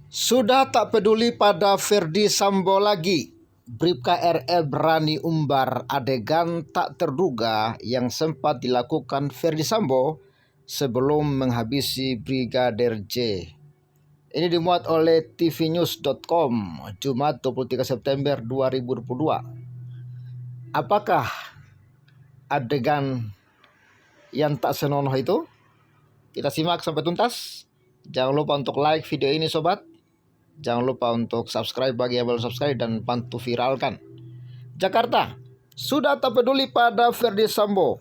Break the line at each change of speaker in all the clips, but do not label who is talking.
Sudah tak peduli pada Ferdy Sambo lagi. Bribka RR berani umbar adegan tak terduga yang sempat dilakukan Ferdy Sambo sebelum menghabisi Brigadir J. Ini dimuat oleh tvnews.com Jumat 23 September 2022. Apakah adegan yang tak senonoh itu? Kita simak sampai tuntas. Jangan lupa untuk like video ini sobat. Jangan lupa untuk subscribe bagi yang belum subscribe dan bantu viralkan. Jakarta, sudah tak peduli pada Ferdy Sambo.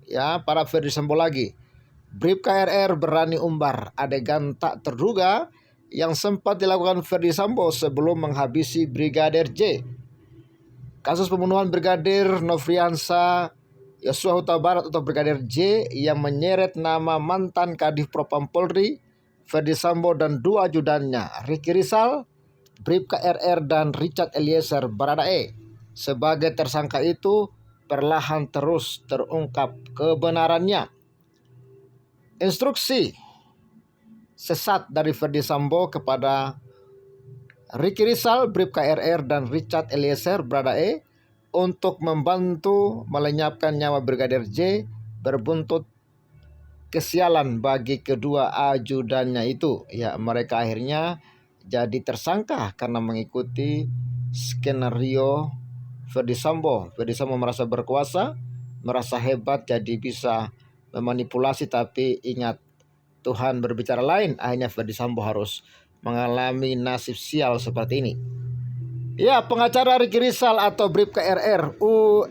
Ya, para Ferdy Sambo lagi. Bribka RR berani umbar adegan tak terduga yang sempat dilakukan Ferdy Sambo sebelum menghabisi Brigadir J. Kasus pembunuhan Brigadir Nofriansah Yosua Huta Barat atau Brigadir J yang menyeret nama mantan Kadif Propam Polri Ferdy Sambo dan dua ajudannya Ricky Rizal, Bribka RR dan Richard Eliezer Baradae sebagai tersangka itu perlahan terus terungkap kebenarannya. Instruksi sesat dari Ferdy Sambo kepada Ricky Rizal, Bribka RR dan Richard Eliezer Baradae untuk membantu melenyapkan nyawa Brigadir J berbuntut kesialan bagi kedua ajudannya itu. Ya, mereka akhirnya jadi tersangka karena mengikuti skenario Ferdy Sambo. Ferdy Sambo merasa berkuasa, merasa hebat, jadi bisa memanipulasi, tapi ingat Tuhan berbicara lain. Akhirnya Ferdy Sambo harus mengalami nasib sial seperti ini. Ya, pengacara Ricky Rizal atau Bribka RR,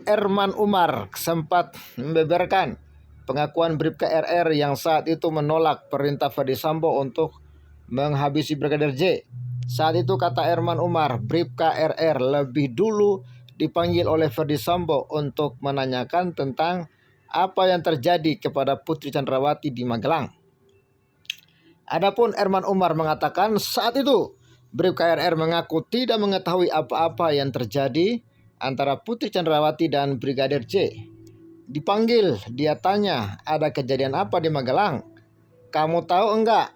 Erman Umar, sempat membeberkan pengakuan Bribka RR yang saat itu menolak perintah Ferdy Sambo untuk menghabisi Brigadir J. Saat itu kata Erman Umar, Bribka RR lebih dulu dipanggil oleh Ferdy Sambo untuk menanyakan tentang apa yang terjadi kepada Putri Chandrawati di Magelang. Adapun Erman Umar mengatakan saat itu Bribka RR mengaku tidak mengetahui apa-apa yang terjadi antara Putri Chandrawati dan Brigadir J. Dipanggil, dia tanya, ada kejadian apa di Magelang? Kamu tahu enggak?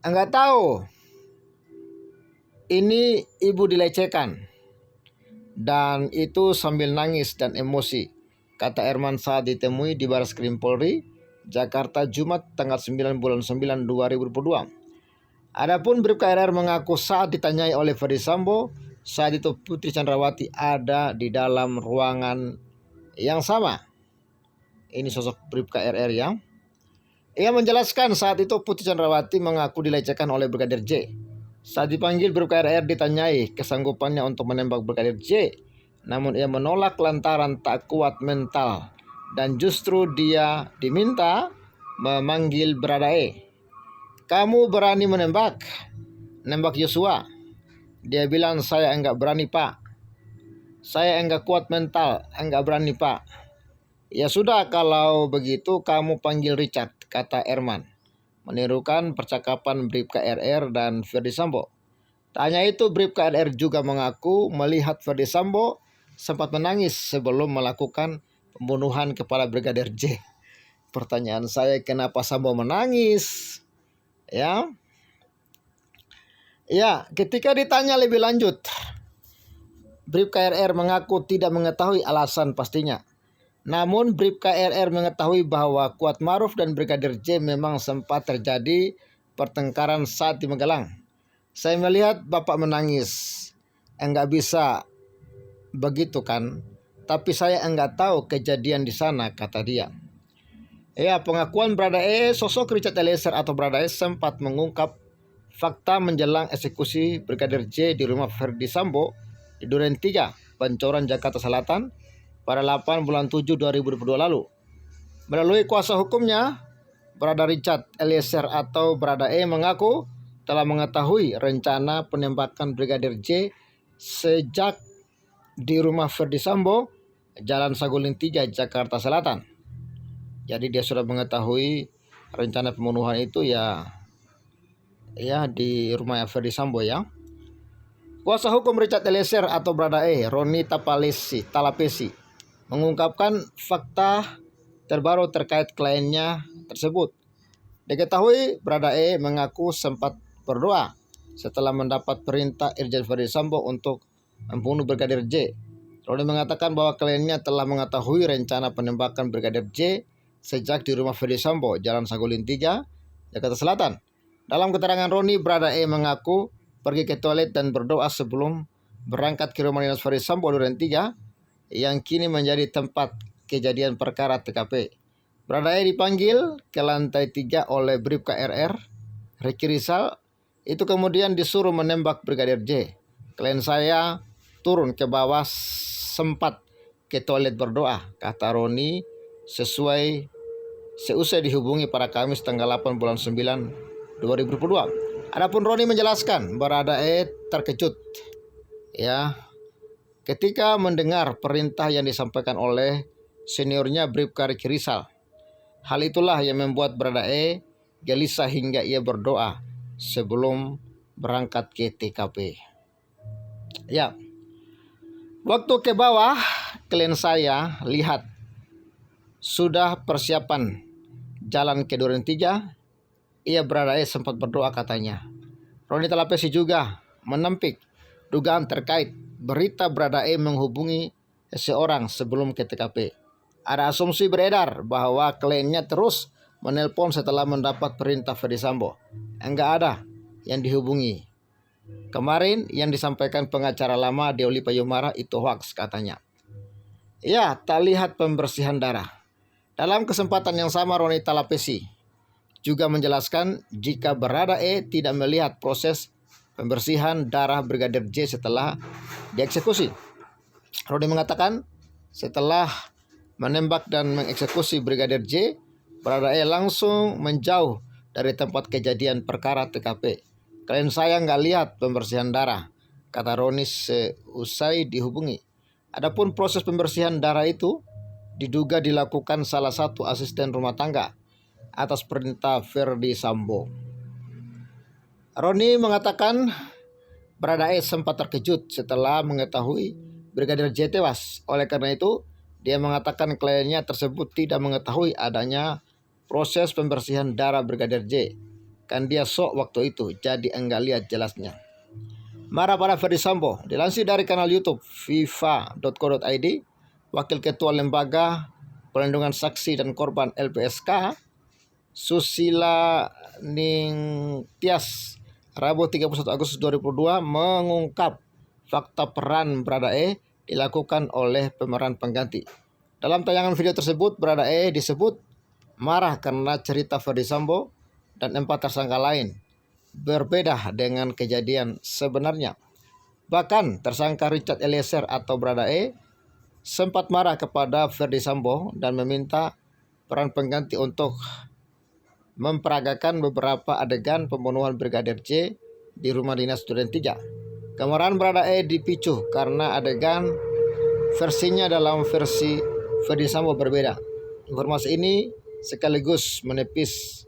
Enggak tahu. Ini ibu dilecehkan. Dan itu sambil nangis dan emosi, kata Erman saat ditemui di Barreskrim Polri, Jakarta Jumat tanggal 9 bulan 9 2022. Adapun Bribka RR mengaku saat ditanyai oleh Ferdy Sambo, saat itu Putri Chandrawati ada di dalam ruangan yang sama. Ini sosok Bribka RR yang ia menjelaskan saat itu Putri Chandrawati mengaku dilecehkan oleh Brigadir J. Saat dipanggil, Bribka RR ditanyai kesanggupannya untuk menembak Brigadir J. Namun ia menolak lantaran tak kuat mental dan justru dia diminta memanggil Baradae. Kamu berani nembak Yosua? Dia bilang, saya enggak berani pak. Saya enggak kuat mental, enggak berani pak. Ya sudah, kalau begitu kamu panggil Richard, kata Erman, menirukan percakapan Bribka RR dan Ferdy Sambo. Tanya itu, Bribka RR juga mengaku melihat Ferdy Sambo sempat menangis sebelum melakukan pembunuhan kepada Brigadir J. Pertanyaan saya, kenapa Sambo menangis? Ya, ketika ditanya lebih lanjut, Bribka RR mengaku tidak mengetahui alasan pastinya. Namun Bribka RR mengetahui bahwa Kuatmaruf dan Brigadir J memang sempat terjadi pertengkaran saat di Magelang. Saya melihat Bapak menangis. Enggak bisa begitu kan? Tapi saya enggak tahu kejadian di sana, kata dia. Ya, pengakuan Baradae, sosok Richard Eliezer atau Baradae sempat mengungkap fakta menjelang eksekusi Brigadir J di rumah Ferdy Sambo di Duren 3, Pancoran, Jakarta Selatan pada 8 bulan 7 2022 lalu. Melalui kuasa hukumnya, Barada Richard Eliezer atau Baradae mengaku telah mengetahui rencana penembakan Brigadir J sejak di rumah Ferdy Sambo, Jalan Saguling 3, Jakarta Selatan. Jadi dia sudah mengetahui rencana pembunuhan itu ya di rumah Ferdy Sambo ya. Kuasa hukum Richard Eliezer atau Baradae, Roni Talapesi, mengungkapkan fakta terbaru terkait kliennya tersebut. Diketahui Baradae mengaku sempat berdoa setelah mendapat perintah Irjen Ferdi Sambo untuk membunuh Brigadir J. Roni mengatakan bahwa kliennya telah mengetahui rencana penembakan Brigadir J sejak di rumah Ferdi Sambo, Jalan Saguling 3, Jakarta Selatan. Dalam keterangan Roni, Barada E mengaku pergi ke toilet dan berdoa sebelum berangkat ke rumah dinas Ferdi Sambo Duren 3 yang kini menjadi tempat kejadian perkara TKP. Barada E dipanggil ke lantai 3 oleh Bribka RR, Ricky Rizal, itu kemudian disuruh menembak Brigadir J. Klien saya turun ke bawah sempat ke toilet berdoa, kata Roni seusai dihubungi pada Kamis tanggal 8 bulan 9 2022. Adapun Roni menjelaskan Barada E terkejut ketika mendengar perintah yang disampaikan oleh seniornya Bribka Ricky Rizal. Hal itulah yang membuat Barada E gelisah hingga ia berdoa sebelum berangkat ke TKP. Waktu ke bawah, klien saya lihat sudah persiapan jalan ke Duren 3. Ia Barada E sempat berdoa, katanya. Roni Talapesi juga menampik dugaan terkait berita Barada E menghubungi seseorang sebelum ke TKP. Ada asumsi beredar bahwa kliennya terus menelpon setelah mendapat perintah Ferdi Sambo. Enggak ada yang dihubungi. Kemarin yang disampaikan pengacara lama Deoli Payumara itu hoax, katanya. Tak lihat pembersihan darah. Dalam kesempatan yang sama, Roni Talapesi juga menjelaskan jika Barada E tidak melihat proses pembersihan darah Brigadir J setelah dieksekusi. Roni mengatakan setelah menembak dan mengeksekusi Brigadir J, Barada E langsung menjauh dari tempat kejadian perkara TKP. Klien saya nggak lihat pembersihan darah, kata Roni seusai dihubungi. Adapun proses pembersihan darah itu diduga dilakukan salah satu asisten rumah tangga atas perintah Ferdi Sambo. Roni mengatakan Barada E sempat terkejut setelah mengetahui Brigadir J tewas. Oleh karena itu, dia mengatakan kliennya tersebut tidak mengetahui adanya proses pembersihan darah Brigadir J. Kan dia sok waktu itu, jadi enggak lihat jelasnya. Marah pada Ferdi Sambo. Dilansir dari kanal YouTube viva.co.id, Wakil Ketua Lembaga Perlindungan Saksi dan Korban LPSK, Susila Ningtyas, Rabu 31 Agustus 2022 mengungkap fakta peran Barada E dilakukan oleh pemeran pengganti. Dalam tayangan video tersebut, Barada E disebut marah karena cerita Ferdi Sambo dan 4 tersangka lain berbeda dengan kejadian sebenarnya. Bahkan tersangka Richard Eliezer atau Barada E sempat marah kepada Ferdi Sambo dan meminta peran pengganti untuk memperagakan beberapa adegan pembunuhan Brigadir J di rumah dinas Duren 3. Kemarahan Barada E dipicu karena adegan versinya dalam versi Ferdi Sambo berbeda. Informasi ini sekaligus menepis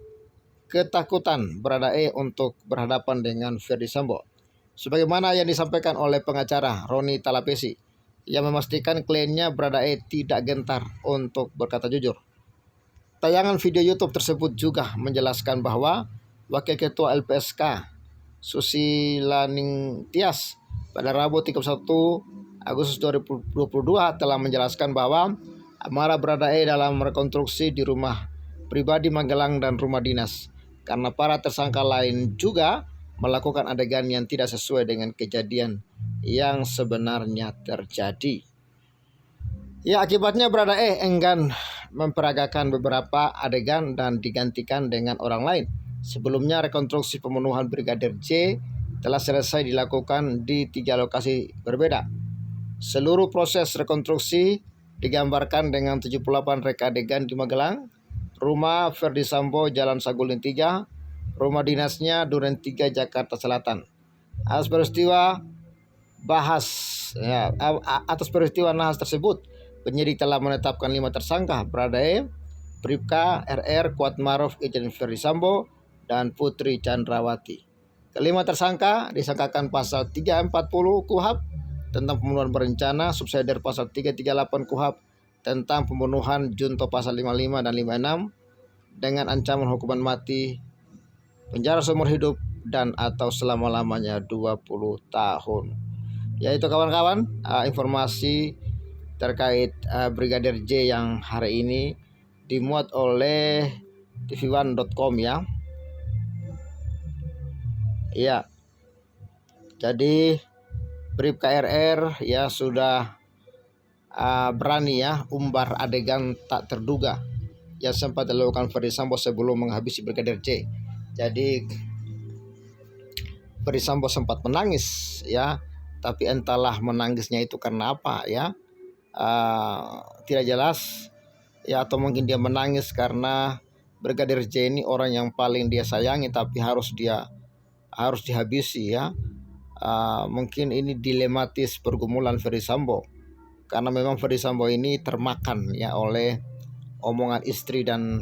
ketakutan Barada E untuk berhadapan dengan Ferdi Sambo. Sebagaimana yang disampaikan oleh pengacara Roni Talapesi, yang memastikan kliennya Barada E tidak gentar untuk berkata jujur. Tayangan video YouTube tersebut juga menjelaskan bahwa Wakil Ketua LPSK Susila Ningtyas pada Rabu 31 Agustus 2022 telah menjelaskan bahwa amarah Barada E dalam rekonstruksi di rumah pribadi Magelang dan rumah dinas karena para tersangka lain juga melakukan adegan yang tidak sesuai dengan kejadian yang sebenarnya terjadi. Akibatnya Barada E enggan memperagakan beberapa adegan dan digantikan dengan orang lain. Sebelumnya rekonstruksi pembunuhan Brigadir J telah selesai dilakukan di 3 lokasi berbeda. Seluruh proses rekonstruksi digambarkan dengan 78 reka adegan di Magelang, rumah Ferdi Sambo Jalan Saguling 3, rumah dinasnya Duren 3 Jakarta Selatan. Atas peristiwa nahas tersebut, penyidik telah menetapkan 5 tersangka: Barada E, Bribka RR, Kuatmaruf, Irjen Ferdi Sambo, dan Putri Chandrawati. Kelima tersangka disangkakan pasal 340 KUHP tentang pembunuhan berencana, subsidiar pasal 338 KUHP tentang pembunuhan, junto pasal 55 dan 56 dengan ancaman hukuman mati, penjara seumur hidup, dan atau selama-lamanya 20 tahun. Ya itu kawan-kawan, informasi terkait Brigadir J yang hari ini dimuat oleh tv1.com ya. Ya. Jadi Brib KRR ya sudah berani ya umbar adegan tak terduga yang sempat dilakukan Ferdy Sambo sebelum menghabisi Brigadir J. Jadi Ferdy Sambo sempat menangis ya, tapi entahlah menangisnya itu karena apa ya, tidak jelas ya, atau mungkin dia menangis karena Brigadir J ini orang yang paling dia sayangi tapi harus dihabisi ya. Mungkin ini dilematis pergumulan Ferdy Sambo karena memang Ferdy Sambo ini termakan ya oleh omongan istri dan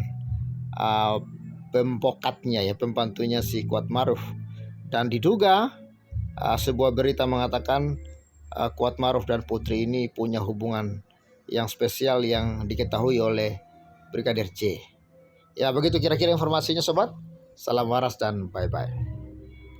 pembokatnya ya, pembantunya si Kuatmaruf, dan diduga sebuah berita mengatakan Kuatmaruf dan Putri ini punya hubungan yang spesial yang diketahui oleh Brigadir J. Ya begitu kira-kira informasinya sobat. Salam waras dan bye-bye.